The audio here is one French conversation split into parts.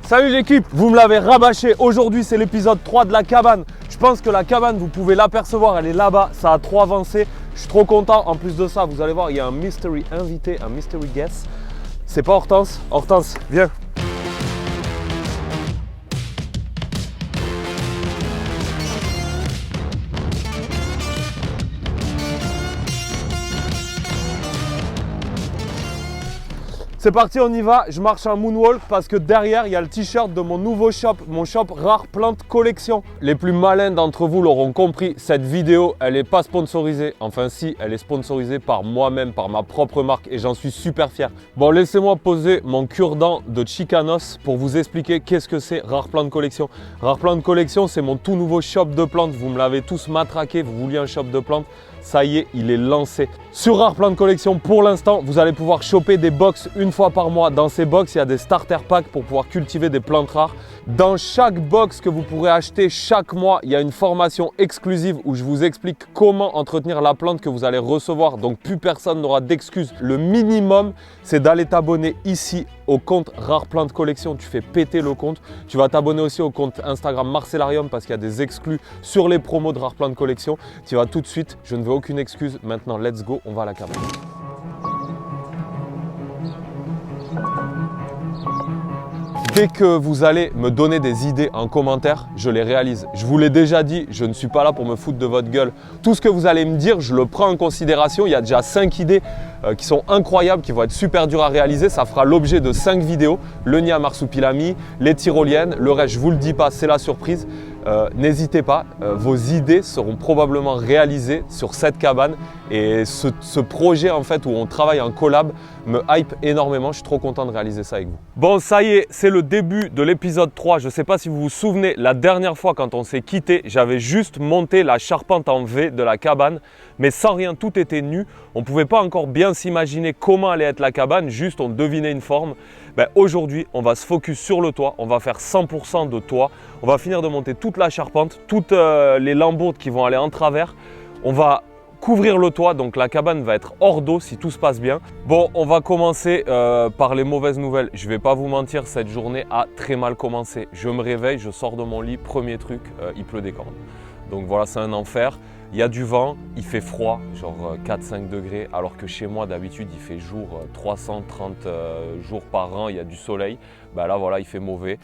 Salut l'équipe, vous me l'avez rabâché. Aujourd'hui, c'est l'épisode 3 de la cabane. Je pense que la cabane, vous pouvez l'apercevoir, elle est là-bas. Ça a trop avancé. Je suis trop content. En plus de ça, vous allez voir, il y a un mystery invité, un mystery guest. C'est pas Hortense. Hortense, viens. C'est parti, on y va. Je marche un moonwalk parce que derrière, il y a le t-shirt de mon nouveau shop, mon shop Rare Plante Collection. Les plus malins d'entre vous l'auront compris, cette vidéo, elle n'est pas sponsorisée. Enfin si, elle est sponsorisée par moi-même, par ma propre marque et j'en suis super fier. Bon, laissez-moi poser mon cure-dent de Chicanos pour vous expliquer qu'est-ce que c'est Rare Plante Collection. Rare Plante Collection, c'est mon tout nouveau shop de plantes. Vous me l'avez tous matraqué, vous vouliez un shop de plantes. Ça y est, il est lancé. Sur Rare Plante Collection, pour l'instant, vous allez pouvoir choper des box une fois par mois. Dans ces box, il y a des starter packs pour pouvoir cultiver des plantes rares. Dans chaque box que vous pourrez acheter chaque mois, il y a une formation exclusive où je vous explique comment entretenir la plante que vous allez recevoir. Donc plus personne n'aura d'excuses. Le minimum, c'est d'aller t'abonner ici au compte Rare Plante Collection. Tu fais péter le compte. Tu vas t'abonner aussi au compte Instagram Marcellarium parce qu'il y a des exclus sur les promos de Rare Plante Collection. Tu vas tout de suite. Je ne veux aucune excuse. Maintenant, let's go. On va à la cabane. Dès que vous allez me donner des idées en commentaire, je les réalise. Je vous l'ai déjà dit, je ne suis pas là pour me foutre de votre gueule. Tout ce que vous allez me dire, je le prends en considération. Il y a déjà 5 idées qui sont incroyables, qui vont être super dures à réaliser. Ça fera l'objet de 5 vidéos. Le nid à marsupilami, les tyroliennes, le reste, je ne vous le dis pas, c'est la surprise. N'hésitez pas, vos idées seront probablement réalisées sur cette cabane et ce projet en fait où on travaille en collab me hype énormément, je suis trop content de réaliser ça avec vous. Bon, ça y est, c'est le début de l'épisode 3, je ne sais pas si vous vous souvenez, la dernière fois quand on s'est quitté, j'avais juste monté la charpente en V de la cabane, mais sans rien, tout était nu, on ne pouvait pas encore bien s'imaginer comment allait être la cabane, juste on devinait une forme. Ben, aujourd'hui, on va se focus sur le toit, on va faire 100% de toit, on va finir de monter toute la charpente, toutes les lambeaux qui vont aller en travers, on va couvrir le toit, donc la cabane va être hors d'eau si tout se passe bien. Bon, on va commencer par les mauvaises nouvelles. Je ne vais pas vous mentir, cette journée a très mal commencé. Je me réveille, je sors de mon lit, premier truc, il pleut des cordes. Donc voilà, c'est un enfer. Il y a du vent, il fait froid, genre 4-5 degrés, alors que chez moi d'habitude il fait jour 330 jours par an, il y a du soleil. Ben là voilà, il fait mauvais.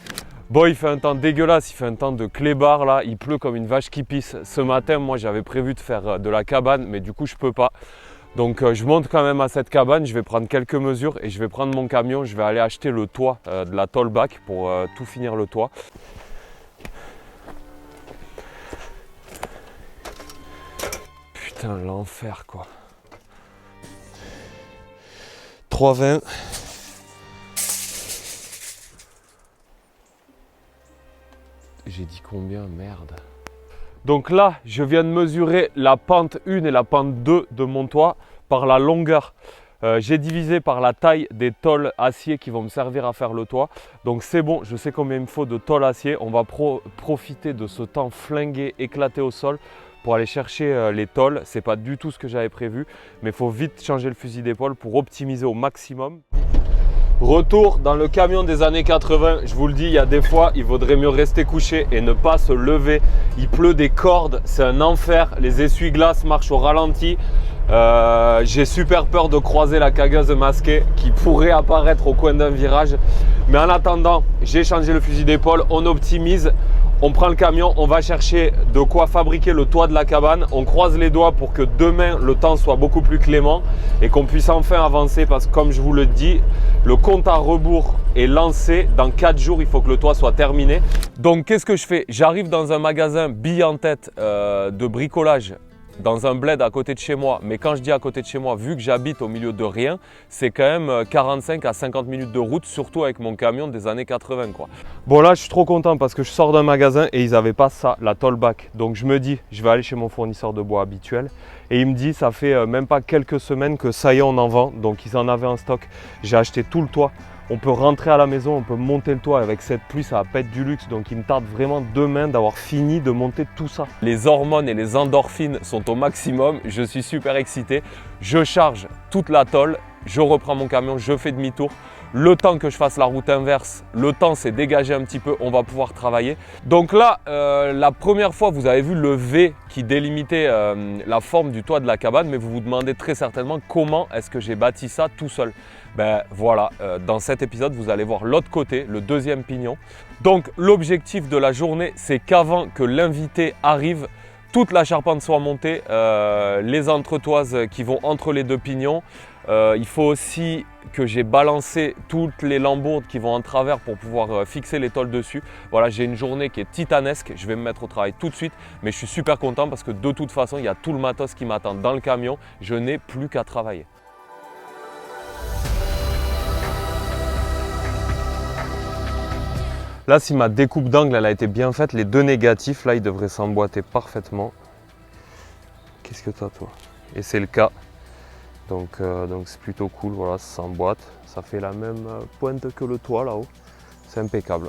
Bon, il fait un temps dégueulasse, il fait un temps de clébard là, il pleut comme une vache qui pisse. Ce matin, moi j'avais prévu de faire de la cabane, mais du coup je peux pas. Donc je monte quand même à cette cabane, je vais prendre quelques mesures et je vais prendre mon camion, je vais aller acheter le toit de la Tollback pour tout finir le toit. Putain, l'enfer quoi. 3,20. J'ai dit combien? Merde. Donc là, je viens de mesurer la pente 1 et la pente 2 de mon toit par la longueur. J'ai divisé par la taille des tôles acier qui vont me servir à faire le toit. Donc c'est bon, je sais combien il me faut de tôles acier. On va profiter de ce temps flingué, éclaté au sol pour aller chercher les tôles. C'est pas du tout ce que j'avais prévu, mais il faut vite changer le fusil d'épaule pour optimiser au maximum. Retour dans le camion des années 80, je vous le dis, il y a des fois, il vaudrait mieux rester couché et ne pas se lever. Il pleut des cordes, c'est un enfer, les essuie-glaces marchent au ralenti. J'ai super peur de croiser la cagueuse masquée qui pourrait apparaître au coin d'un virage. Mais en attendant, j'ai changé le fusil d'épaule, on optimise. On prend le camion, on va chercher de quoi fabriquer le toit de la cabane. On croise les doigts pour que demain, le temps soit beaucoup plus clément et qu'on puisse enfin avancer parce que comme je vous le dis, le compte à rebours est lancé. Dans 4 jours, il faut que le toit soit terminé. Donc, qu'est-ce que je fais? J'arrive dans un magasin billes en tête de bricolage dans un bled à côté de chez moi. Mais quand je dis à côté de chez moi, vu que j'habite au milieu de rien, c'est quand même 45 à 50 minutes de route, surtout avec mon camion des années 80 quoi. Bon là, je suis trop content parce que je sors d'un magasin et ils n'avaient pas ça, la Tollback. Donc je me dis, je vais aller chez mon fournisseur de bois habituel. Et il me dit, ça fait même pas quelques semaines que ça y est, on en vend. Donc ils en avaient en stock. J'ai acheté tout le toit. On peut rentrer à la maison, on peut monter le toit. Avec cette pluie, ça va pas être du luxe. Donc il me tarde vraiment demain d'avoir fini de monter tout ça. Les hormones et les endorphines sont au maximum. Je suis super excité. Je charge toute la tôle. Je reprends mon camion, je fais demi-tour Le temps que je fasse la route inverse, le temps s'est dégagé un petit peu, on va pouvoir travailler. Donc là, la première fois, vous avez vu le V qui délimitait la forme du toit de la cabane, mais vous vous demandez très certainement comment est-ce que j'ai bâti ça tout seul. Ben voilà, dans cet épisode, vous allez voir l'autre côté, le deuxième pignon. Donc l'objectif de la journée, c'est qu'avant que l'invité arrive, toute la charpente soit montée, les entretoises qui vont entre les deux pignons. Il faut aussi que j'ai balancé toutes les lambourdes qui vont en travers pour pouvoir fixer les tôles dessus. Voilà, j'ai une journée qui est titanesque, je vais me mettre au travail tout de suite, mais je suis super content parce que de toute façon, il y a tout le matos qui m'attend dans le camion, je n'ai plus qu'à travailler. Là, si ma découpe d'angle elle a été bien faite, les deux négatifs, là, ils devraient s'emboîter parfaitement. Qu'est-ce que tu as, toi? Et c'est le cas. Donc c'est plutôt cool, voilà, ça s'emboîte. Ça fait la même pointe que le toit là-haut. C'est impeccable.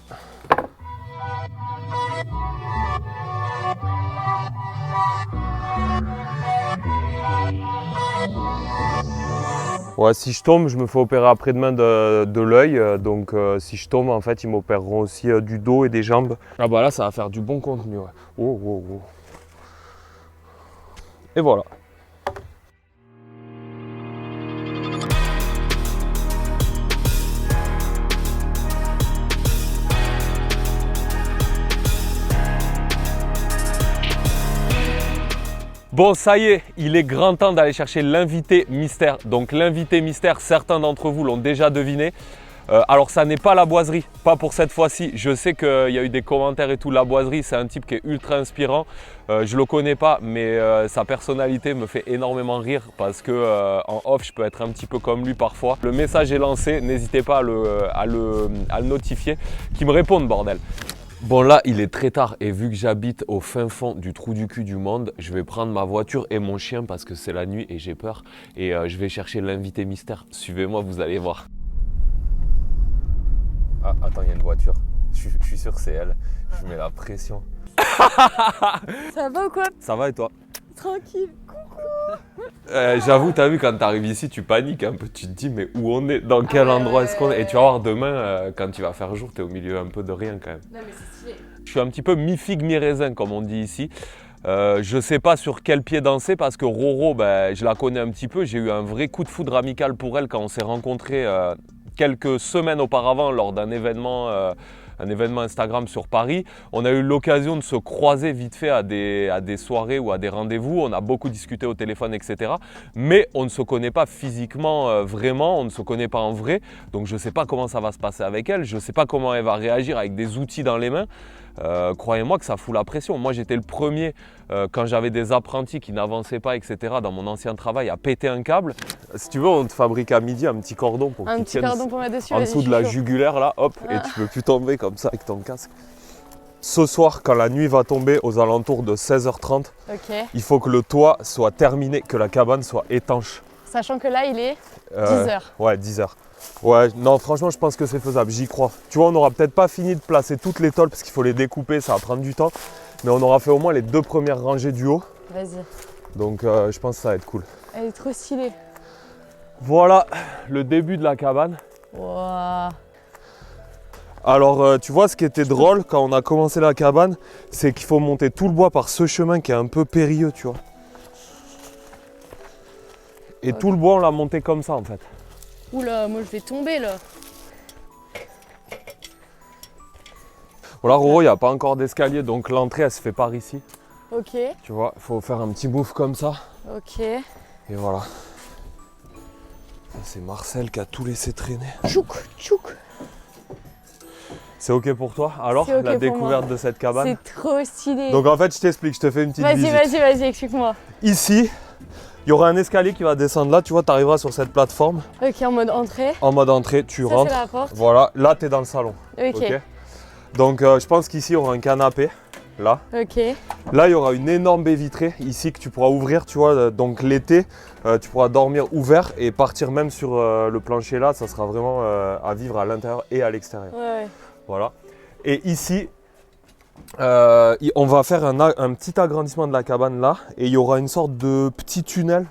Ouais, si je tombe, je me fais opérer après-demain de l'œil. Donc si je tombe, en fait, ils m'opéreront aussi du dos et des jambes. Ah bah là, ça va faire du bon contenu. Ouais. Oh, oh, oh. Et voilà. Bon, ça y est, il est grand temps d'aller chercher l'invité mystère. Donc l'invité mystère, certains d'entre vous l'ont déjà deviné. Alors ça n'est pas la boiserie, pas pour cette fois-ci. Je sais qu'il y a eu des commentaires et tout. La boiserie, c'est un type qui est ultra inspirant. Je le connais pas, mais sa personnalité me fait énormément rire parce que en off, je peux être un petit peu comme lui parfois. Le message est lancé, n'hésitez pas à le notifier. Qu'il me réponde, bordel. Bon là, il est très tard et vu que j'habite au fin fond du trou du cul du monde, je vais prendre ma voiture et mon chien parce que c'est la nuit et j'ai peur. Et je vais chercher l'invité mystère. Suivez-moi, vous allez voir. Ah, attends, il y a une voiture. Je suis sûr que c'est elle. Je mets la pression. Ça va ou quoi? Ça va et toi? Tranquille. J'avoue, t'as vu, quand t'arrives ici, tu paniques un peu. Tu te dis, mais où on est? Dans quel endroit est-ce qu'on est? Et tu vas voir demain, quand tu vas faire jour, t'es au milieu un peu de rien quand même. Non mais c'est stylé. Je suis un petit peu mi-figue, mi-raisin, comme on dit ici. Je sais pas sur quel pied danser parce que Roro, ben, je la connais un petit peu. J'ai eu un vrai coup de foudre amical pour elle quand on s'est rencontrés quelques semaines auparavant lors d'un événement Instagram sur Paris. On a eu l'occasion de se croiser vite fait à des soirées ou à des rendez-vous. On a beaucoup discuté au téléphone, etc. Mais on ne se connaît pas physiquement vraiment, on ne se connaît pas en vrai. Donc je ne sais pas comment ça va se passer avec elle. Je ne sais pas comment elle va réagir avec des outils dans les mains. Croyez-moi que ça fout la pression. Moi j'étais le premier quand j'avais des apprentis qui n'avançaient pas, etc. dans mon ancien travail à péter un câble. Si tu veux, on te fabrique à midi un petit cordon pour un petit cordon pour mettre dessus en dessous de la jugulaire là, hop, et tu peux plus tomber comme ça avec ton casque. Ce soir, quand la nuit va tomber aux alentours de 16h30, il faut que le toit soit terminé, que la cabane soit étanche. Sachant que là il est 10h. Ouais, 10h. Ouais, non, franchement, je pense que c'est faisable, j'y crois. Tu vois, on n'aura peut-être pas fini de placer toutes les tôles parce qu'il faut les découper, ça va prendre du temps. Mais on aura fait au moins les 2 premières rangées du haut. Vas-y. Donc, je pense que ça va être cool. Elle est trop stylée. Voilà le début de la cabane. Wow. Alors, tu vois, ce qui était drôle quand on a commencé la cabane, c'est qu'il faut monter tout le bois par ce chemin qui est un peu périlleux, tu vois. Et tout le bois, on l'a monté comme ça, en fait. Oula, moi je vais tomber là. Voilà, Roro, il n'y a pas encore d'escalier, donc l'entrée, elle se fait par ici. Ok. Tu vois, il faut faire un petit bouffe comme ça. Ok. Et voilà. C'est Marcel qui a tout laissé traîner. Tchouk, tchouk. C'est ok pour toi? Alors, okay la découverte de cette cabane? C'est trop stylé. Donc en fait, je t'explique, je te fais une petite visite. Vas-y, explique-moi. Ici, il y aura un escalier qui va descendre là, tu vois, tu arriveras sur cette plateforme. Ok, en mode entrée. En mode entrée, tu rentres. C'est la porte. Voilà, là tu es dans le salon. Ok. Donc je pense qu'ici il y aura un canapé, là. Ok. Là il y aura une énorme baie vitrée ici que tu pourras ouvrir, tu vois. Donc l'été, tu pourras dormir ouvert et partir même sur le plancher là, ça sera vraiment à vivre à l'intérieur et à l'extérieur. Ouais. Voilà. Et ici, on va faire un petit agrandissement de la cabane là et il y aura une sorte de petit tunnel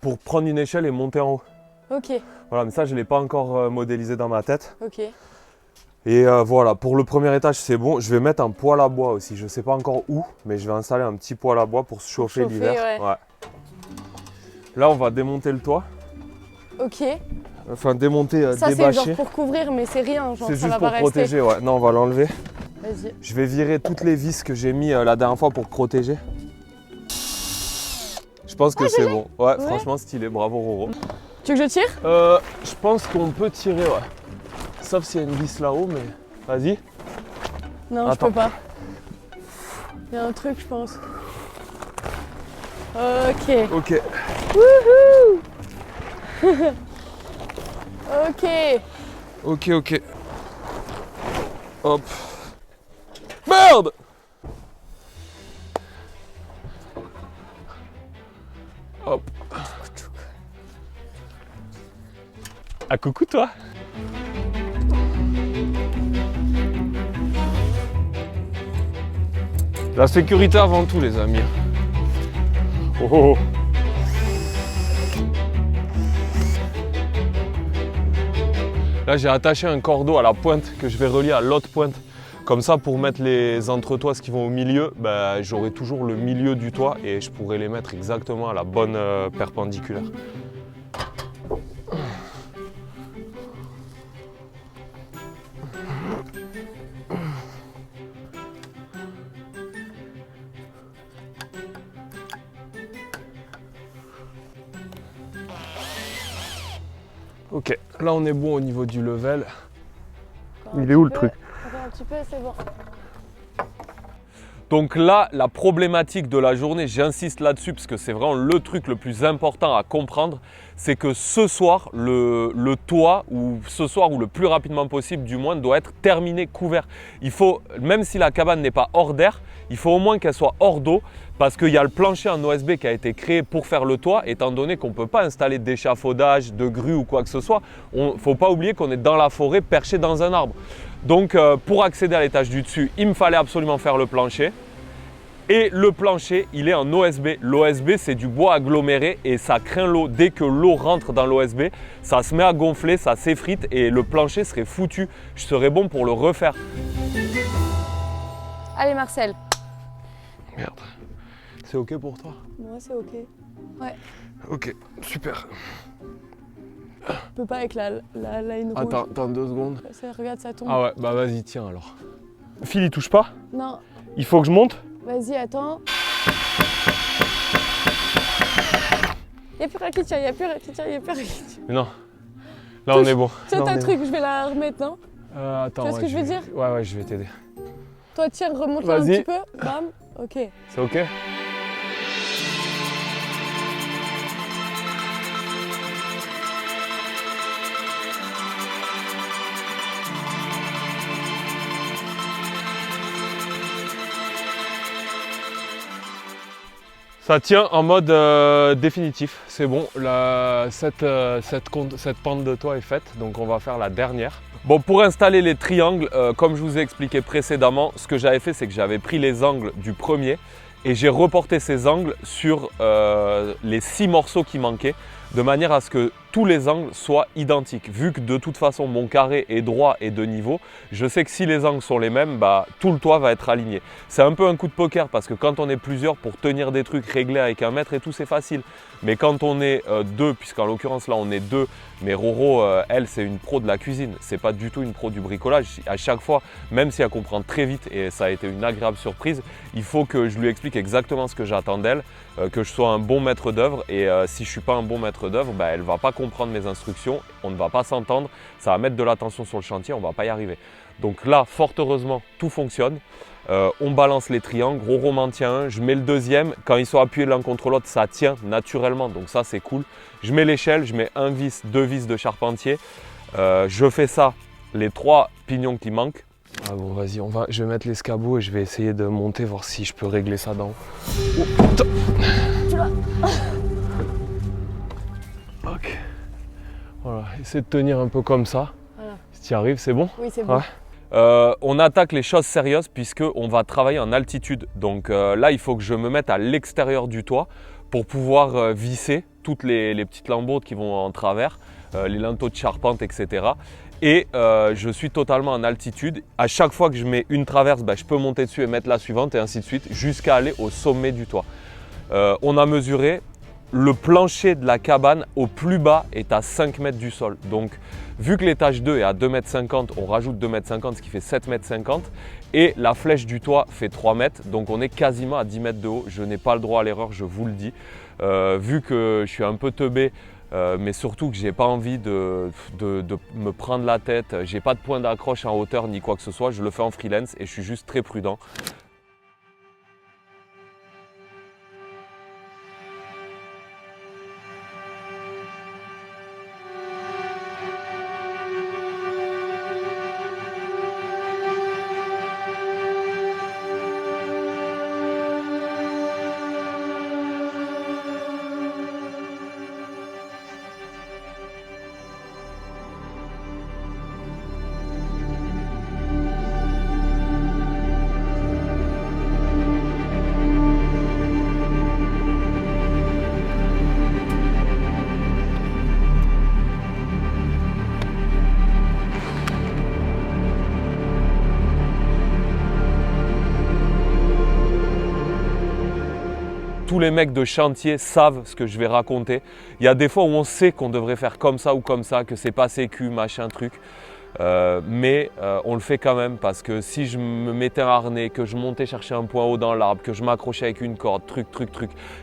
pour prendre une échelle et monter en haut. Ok, Voilà, mais ça, je ne l'ai pas encore modélisé dans ma tête. ok. Et voilà, pour le premier étage, c'est bon. Je vais mettre un poêle à bois aussi. Je ne sais pas encore où, mais je vais installer un petit poêle à bois pour se chauffer l'hiver. Ouais. Là, on va démonter le toit. Ok. Enfin, démonter, Ça, c'est débâcher. genre pour couvrir, mais c'est rien. Genre, C'est ça juste va pour pas rester. protéger, ouais. Non, on va l'enlever. Vas-y. Je vais virer toutes les vis que j'ai mis la dernière fois pour protéger. Je pense que c'est bon. Ouais, franchement, stylé. Bravo, Roro. Tu veux que je tire? Je pense qu'on peut tirer, ouais. Sauf s'il y a une vis là-haut, mais vas-y. Non, Attends. je peux pas. Il y a un truc, je pense. Ok. Ok. Wouhou. Ok. Ok, ok. Hop. Merde! Hop. Ah, coucou toi. La sécurité avant tout, les amis. Oh, oh, oh. Là, j'ai attaché un cordeau à la pointe que je vais relier à l'autre pointe. Comme ça, pour mettre les entretoises qui vont au milieu, bah, j'aurai toujours le milieu du toit et je pourrai les mettre exactement à la bonne perpendiculaire. Ok, là on est bon au niveau du level. Il est où le truc? Attends un petit peu, c'est bon. Donc là, la problématique de la journée, j'insiste là-dessus parce que c'est vraiment le truc le plus important à comprendre, c'est que ce soir, le toit, ou ce soir ou le plus rapidement possible du moins, doit être terminé, couvert. Il faut, même si la cabane n'est pas hors d'air, il faut au moins qu'elle soit hors d'eau parce qu'il y a le plancher en OSB qui a été créé pour faire le toit, étant donné qu'on ne peut pas installer d'échafaudage, de grue ou quoi que ce soit. Il ne faut pas oublier qu'on est dans la forêt, perché dans un arbre. Donc pour accéder à l'étage du dessus, il me fallait absolument faire le plancher. Et le plancher, il est en OSB. L'OSB, c'est du bois aggloméré et ça craint l'eau. Dès que l'eau rentre dans l'OSB, ça se met à gonfler, ça s'effrite et le plancher serait foutu. Je serais bon pour le refaire. Allez, Marcel. Merde. C'est ok pour toi? Moi, c'est ok. Ouais. Ok, super. Je peux pas avec la ligne rouge. Attends 2 secondes. Regarde, ça tombe. Ah ouais, bah vas-y, tiens alors. Phil, il touche pas? Non, Il faut que je monte? vas-y, attends. Y'a plus rien qui tient, y'a plus rien qui tient, y'a plus rien qui tient. Mais non. Là, on est bon. Tiens, Là, t'as on le est truc, je vais la remettre, non? bon. Attends, Tu vois ce que je veux dire? Ouais, je vais t'aider. Toi, tiens, remonte-la un Vas-y. petit peu. Bam. Ok. C'est ok? Ça tient en mode définitif, c'est bon, cette pente de toit est faite, donc on va faire la dernière. Bon, pour installer les triangles, comme je vous ai expliqué précédemment, ce que j'avais fait, c'est que j'avais pris les angles du premier et j'ai reporté ces angles sur les 6 morceaux qui manquaient, de manière à ce que tous les angles soient identiques. Vu que de toute façon mon carré est droit et de niveau, je sais que si les angles sont les mêmes, bah, tout le toit va être aligné. C'est un peu un coup de poker parce que quand on est plusieurs, pour tenir des trucs réglés avec un mètre et tout, c'est facile. Mais quand on est deux, puisqu'en l'occurrence là on est deux, mais Roro, elle c'est une pro de la cuisine, c'est pas du tout une pro du bricolage. À chaque fois, même si elle comprend très vite et ça a été une agréable surprise, il faut que je lui explique exactement ce que j'attends d'elle, que je sois un bon maître d'œuvre et si je suis pas un bon maître d'œuvre, bah, elle va pas comprendre mes instructions, on ne va pas s'entendre, ça va mettre de l'attention sur le chantier, on va pas y arriver. Donc là, fort heureusement, tout fonctionne. On balance les triangles, Roro m'en tient un, je mets le deuxième, quand ils sont appuyés l'un contre l'autre, ça tient naturellement, donc ça c'est cool. Je mets l'échelle, je mets un vis, 2 vis de charpentier, je fais ça, les 3 pignons qui manquent. Ah bon, vas-y, je vais mettre l'escabeau et je vais essayer de monter, voir si je peux régler ça d'en haut. Oh putain! Tu l'as. Ok. Voilà, essaie de tenir un peu comme ça. Voilà. Si tu y arrives, c'est bon? Oui, c'est bon. Ouais. On attaque les choses sérieuses puisqu'on va travailler en altitude. Donc là, il faut que je me mette à l'extérieur du toit pour pouvoir visser toutes les petites lambeaux qui vont en travers, les linteaux de charpente, etc. Et je suis totalement en altitude. À chaque fois que je mets une traverse, je peux monter dessus et mettre la suivante et ainsi de suite jusqu'à aller au sommet du toit. On a mesuré, le plancher de la cabane au plus bas est à 5 mètres du sol. Donc vu que l'étage 2 est à 2,50 m, on rajoute 2,50 m, ce qui fait 7,50 m. Et la flèche du toit fait 3 mètres, donc on est quasiment à 10 mètres de haut. Je n'ai pas le droit à l'erreur, je vous le dis. Vu que je suis un peu teubé, mais surtout que j'ai pas envie de me prendre la tête, j'ai pas de point d'accroche en hauteur ni quoi que ce soit, je le fais en freelance et je suis juste très prudent. Tous les mecs de chantier savent ce que je vais raconter. Il y a des fois où on sait qu'on devrait faire comme ça ou comme ça, que c'est pas sécu, machin truc. Mais on le fait quand même parce que si je me mettais un harnais, que je montais chercher un point haut dans l'arbre, que je m'accrochais avec une corde, truc.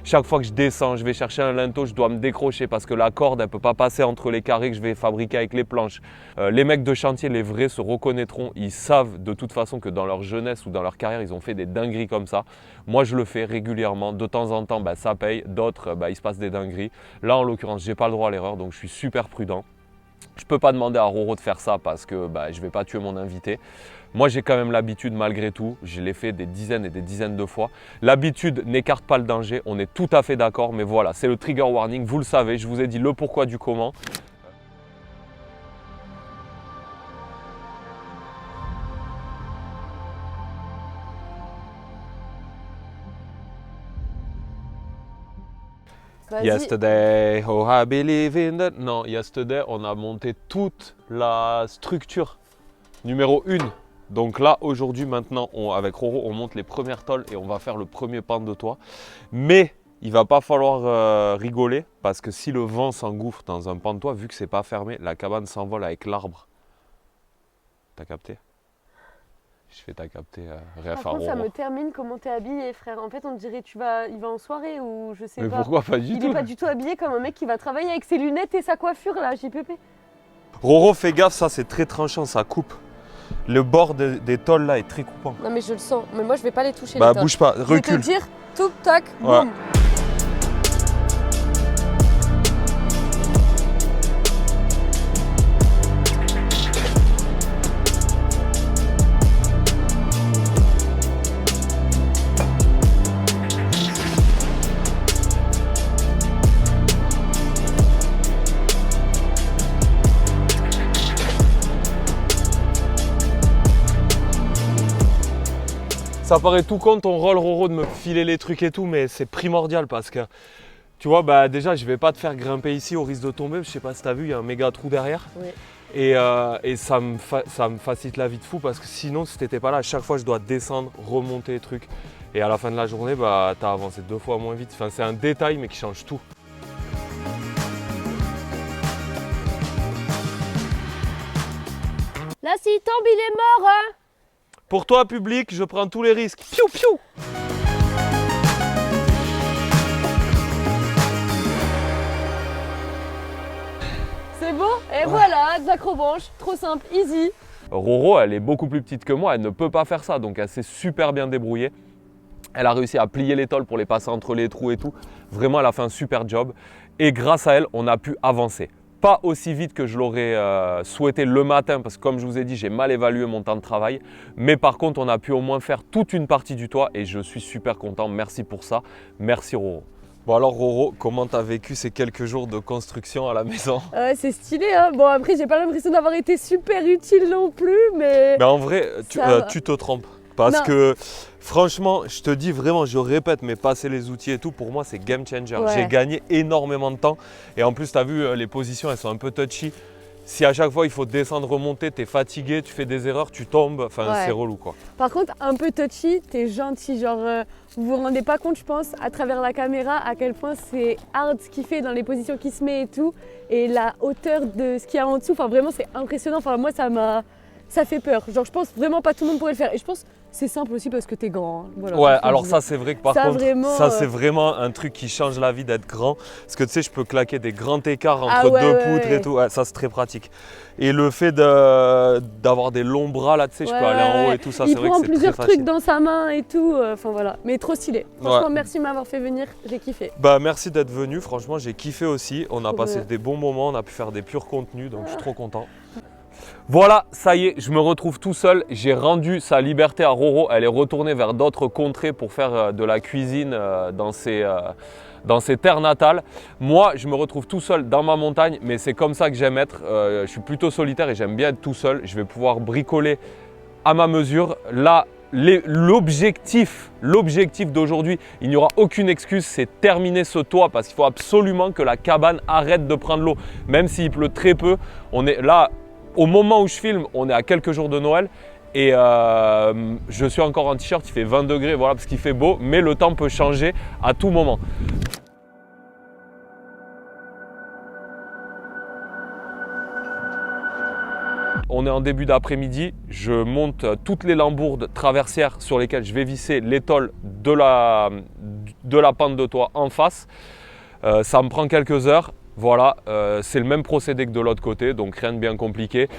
Chaque fois que je descends, je vais chercher un linteau, je dois me décrocher parce que la corde, elle ne peut pas passer entre les carrés que je vais fabriquer avec les planches. Les mecs de chantier, les vrais, se reconnaîtront. Ils savent de toute façon que dans leur jeunesse ou dans leur carrière, ils ont fait des dingueries comme ça. Moi, je le fais régulièrement. De temps en temps, ça paye. D'autres, il se passe des dingueries. Là, en l'occurrence, je n'ai pas le droit à l'erreur, donc je suis super prudent. Je ne peux pas demander à Roro de faire ça parce que je ne vais pas tuer mon invité. Moi, j'ai quand même l'habitude malgré tout. Je l'ai fait des dizaines et des dizaines de fois. L'habitude n'écarte pas le danger. On est tout à fait d'accord. Mais voilà, c'est le trigger warning. Vous le savez, je vous ai dit le pourquoi du comment. Yesterday, oh I believe in that. Non, yesterday, on a monté toute la structure numéro 1. Donc là, aujourd'hui, maintenant, avec Roro, on monte les premières tôles et on va faire le premier pan de toit. Mais il va pas falloir rigoler parce que si le vent s'engouffre dans un pan de toit, vu que c'est pas fermé, la cabane s'envole avec l'arbre. T'as capté? Je fais ta capter ref à Roro. Ça me termine comment t'es habillé, frère. En fait, on dirait il va en soirée ou je sais pas. Mais pourquoi pas du tout? Il est pas du tout habillé comme un mec qui va travailler avec ses lunettes et sa coiffure là, JPP. Roro, fais gaffe, ça c'est très tranchant, ça coupe. Le bord des tôles là est très coupant. Non mais je le sens, mais moi je vais pas les toucher les tôles. Bouge pas, recule. Je vais te dire, touc tac, ouais. Boum. Ça paraît tout con ton rôle Roro de me filer les trucs et tout, mais c'est primordial parce que tu vois, déjà je vais pas te faire grimper ici au risque de tomber. Je sais pas si tu as vu, il y a un méga trou derrière. Oui. Et ça me facilite la vie de fou parce que sinon si t'étais pas là, à chaque fois je dois descendre, remonter les trucs. Et à la fin de la journée, tu as avancé 2 fois moins vite. Enfin, c'est un détail mais qui change tout. Là s'il tombe, il est mort hein. Pour toi, public, je prends tous les risques. Piou, piou. C'est beau. Et voilà, de l'acrobranche. Trop simple, easy. Roro, elle est beaucoup plus petite que moi. Elle ne peut pas faire ça. Donc, elle s'est super bien débrouillée. Elle a réussi à plier les tôles pour les passer entre les trous et tout. Vraiment, elle a fait un super job. Et grâce à elle, on a pu avancer. Pas aussi vite que je l'aurais souhaité le matin parce que comme je vous ai dit, j'ai mal évalué mon temps de travail. Mais par contre, on a pu au moins faire toute une partie du toit et je suis super content. Merci pour ça. Merci Roro. Bon alors Roro, comment t'as vécu ces quelques jours de construction à la maison? C'est stylé hein. Bon après, j'ai pas l'impression d'avoir été super utile non plus, mais... Mais en vrai, tu te trompes. Parce que Franchement, je te dis vraiment, je répète, mais passer les outils et tout, pour moi, c'est game changer. Ouais. J'ai gagné énormément de temps. Et en plus, tu as vu, les positions, elles sont un peu touchy. Si à chaque fois, il faut descendre, remonter, tu es fatigué, tu fais des erreurs, tu tombes. Enfin, Ouais. c'est relou, quoi. Par contre, un peu touchy, t'es gentil. Genre, vous vous rendez pas compte, je pense, à travers la caméra, à quel point c'est hard ce qu'il fait dans les positions qu'il se met et tout. Et la hauteur de ce qu'il y a en dessous, enfin, vraiment, c'est impressionnant. Enfin, moi, ça fait peur. Genre, je pense vraiment pas tout le monde pourrait le faire. Et je pense c'est simple aussi parce que t'es grand. Hein. Voilà, Ouais, alors ça, c'est vrai que par contre, vraiment, ça, c'est vraiment un truc qui change la vie d'être grand. Parce que tu sais, je peux claquer des grands écarts entre Ah ouais, deux ouais, poutres ouais. et tout. Ouais, ça, c'est très pratique. Et le fait d'avoir des longs bras, là, tu sais, je peux aller en haut et tout, ça, c'est vrai que c'est très plusieurs facile. trucs dans sa main et tout. Enfin, voilà. Mais trop stylé. Franchement, merci de m'avoir fait venir. J'ai kiffé. Bah, merci d'être venu. Franchement, j'ai kiffé aussi. On a Trop passé bien. des bons moments. On a pu faire des purs contenus. Donc, je suis trop content. Voilà, ça y est, je me retrouve tout seul. J'ai rendu sa liberté à Roro. Elle est retournée vers d'autres contrées pour faire de la cuisine dans ses terres natales. Moi, je me retrouve tout seul dans ma montagne, mais c'est comme ça que j'aime être. Je suis plutôt solitaire et j'aime bien être tout seul. Je vais pouvoir bricoler à ma mesure. Là, l'objectif d'aujourd'hui, il n'y aura aucune excuse, c'est terminer ce toit parce qu'il faut absolument que la cabane arrête de prendre l'eau. Même s'il pleut très peu, on est là. Au moment où je filme, on est à quelques jours de Noël et je suis encore en t-shirt, il fait 20 degrés, voilà, parce qu'il fait beau, mais le temps peut changer à tout moment. On est en début d'après-midi, je monte toutes les lambourdes traversières sur lesquelles je vais visser l'étole de la pente de toit en face. Ça me prend quelques heures. Voilà, c'est le même procédé que de l'autre côté, donc rien de bien compliqué.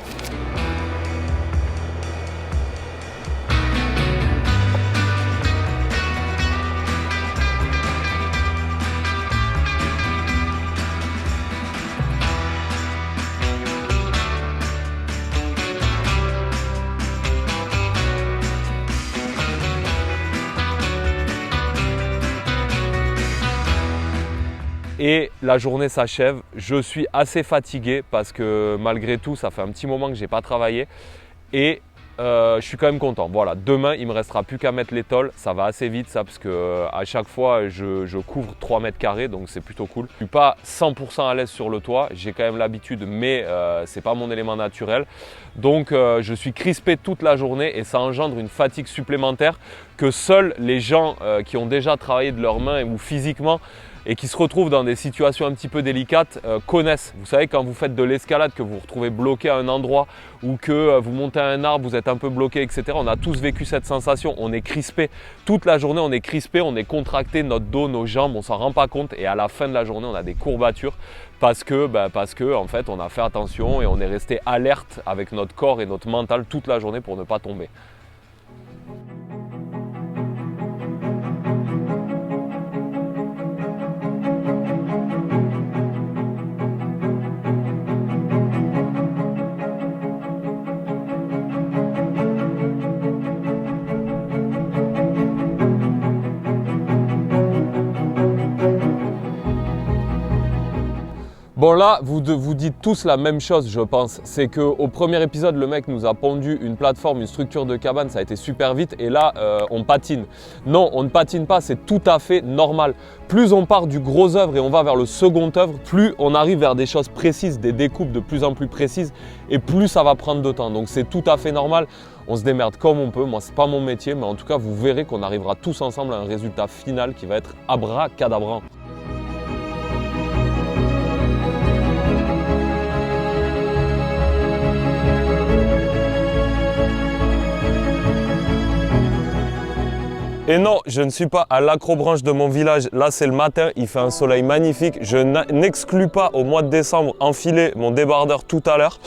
Et la journée s'achève, je suis assez fatigué parce que malgré tout, ça fait un petit moment que je n'ai pas travaillé et je suis quand même content. Voilà, demain, il ne me restera plus qu'à mettre l'étole, ça va assez vite ça parce que à chaque fois, je couvre 3 mètres carrés donc c'est plutôt cool. Je ne suis pas 100% à l'aise sur le toit, j'ai quand même l'habitude mais ce n'est pas mon élément naturel. Donc je suis crispé toute la journée et ça engendre une fatigue supplémentaire que seuls les gens qui ont déjà travaillé de leurs mains ou physiquement et qui se retrouvent dans des situations un petit peu délicates connaissent. Vous savez, quand vous faites de l'escalade, que vous vous retrouvez bloqué à un endroit ou que vous montez à un arbre, vous êtes un peu bloqué, etc. On a tous vécu cette sensation, on est crispé. Toute la journée, on est crispé, on est contracté, notre dos, nos jambes, on ne s'en rend pas compte et à la fin de la journée, on a des courbatures parce que en fait, on a fait attention et on est resté alerte avec notre corps et notre mental toute la journée pour ne pas tomber. Bon là, vous dites tous la même chose je pense, c'est qu'au premier épisode, le mec nous a pondu une plateforme, une structure de cabane, ça a été super vite et là, on patine. Non, on ne patine pas, c'est tout à fait normal. Plus on part du gros œuvre et on va vers le second œuvre, plus on arrive vers des choses précises, des découpes de plus en plus précises et plus ça va prendre de temps. Donc c'est tout à fait normal, on se démerde comme on peut, moi c'est pas mon métier, mais en tout cas vous verrez qu'on arrivera tous ensemble à un résultat final qui va être abracadabrant. Et non, je ne suis pas à l'acrobranche de mon village. Là, c'est le matin, il fait un soleil magnifique. Je n'exclus pas au mois de décembre enfiler mon débardeur tout à l'heure.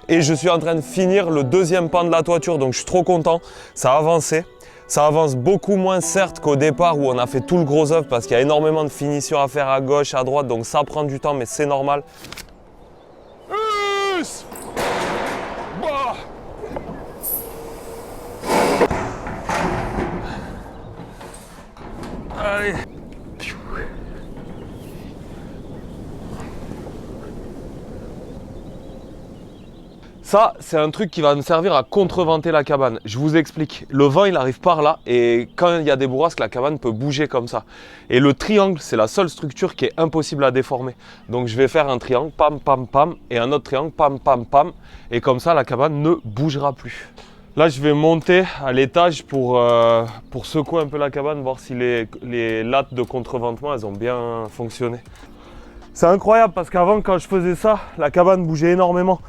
Et je suis en train de finir le deuxième pan de la toiture, donc je suis trop content. Ça a avancé. Ça avance beaucoup moins certes qu'au départ où on a fait tout le gros œuvre parce qu'il y a énormément de finitions à faire à gauche, à droite. Donc ça prend du temps, mais c'est normal. Allez. Ça, c'est un truc qui va me servir à contreventer la cabane. Je vous explique. Le vent, il arrive par là et quand il y a des bourrasques, la cabane peut bouger comme ça. Et le triangle, c'est la seule structure qui est impossible à déformer. Donc, je vais faire un triangle, pam, pam, pam, et un autre triangle, pam, pam, pam. Et comme ça, la cabane ne bougera plus. Là, je vais monter à l'étage pour secouer un peu la cabane, voir si les lattes de contreventement, elles ont bien fonctionné. C'est incroyable parce qu'avant, quand je faisais ça, la cabane bougeait énormément.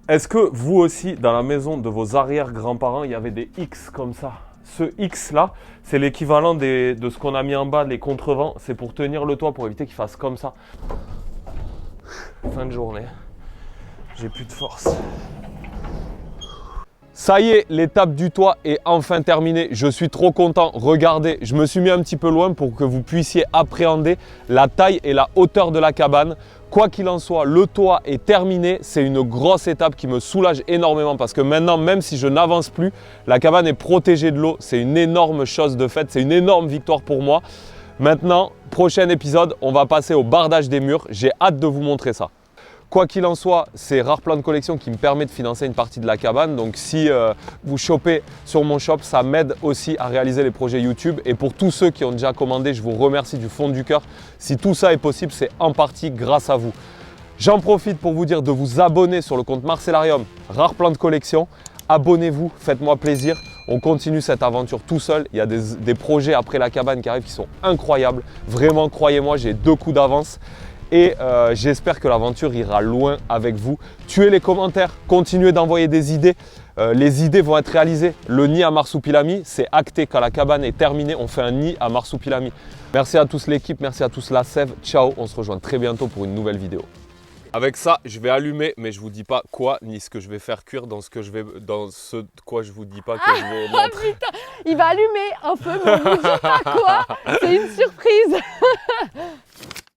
Est-ce que vous aussi, dans la maison de vos arrière-grands-parents, il y avait des X comme ça? Ce X là, c'est l'équivalent de ce qu'on a mis en bas, les contrevents. C'est pour tenir le toit, pour éviter qu'il fasse comme ça. Fin de journée. J'ai plus de force. Ça y est, l'étape du toit est enfin terminée. Je suis trop content. Regardez, je me suis mis un petit peu loin pour que vous puissiez appréhender la taille et la hauteur de la cabane. Quoi qu'il en soit, le toit est terminé. C'est une grosse étape qui me soulage énormément parce que maintenant, même si je n'avance plus, la cabane est protégée de l'eau. C'est une énorme chose de fait. C'est une énorme victoire pour moi. Maintenant, prochain épisode, on va passer au bardage des murs. J'ai hâte de vous montrer ça. Quoi qu'il en soit, c'est Rare Plan de Collection qui me permet de financer une partie de la cabane. Donc si vous chopez sur mon shop, ça m'aide aussi à réaliser les projets YouTube. Et pour tous ceux qui ont déjà commandé, je vous remercie du fond du cœur. Si tout ça est possible, c'est en partie grâce à vous. J'en profite pour vous dire de vous abonner sur le compte Marcellarium Rare Plan de Collection. Abonnez-vous, faites-moi plaisir. On continue cette aventure tout seul. Il y a des projets après la cabane qui arrivent qui sont incroyables. Vraiment, croyez-moi, j'ai 2 coups d'avance. Et j'espère que l'aventure ira loin avec vous. Tuez les commentaires, continuez d'envoyer des idées. Les idées vont être réalisées. Le nid à Marsupilami, c'est acté. Quand la cabane est terminée, on fait un nid à Marsupilami. Merci à tous l'équipe, merci à tous la sève. Ciao, on se rejoint très bientôt pour une nouvelle vidéo. Avec ça, je vais allumer, mais je ne vous dis pas quoi, ni ce que je vais faire cuire dans ce quoi je vous dis pas que je vais Oh montrer. putain, il va allumer un peu, mais on vous dit pas quoi. C'est une surprise.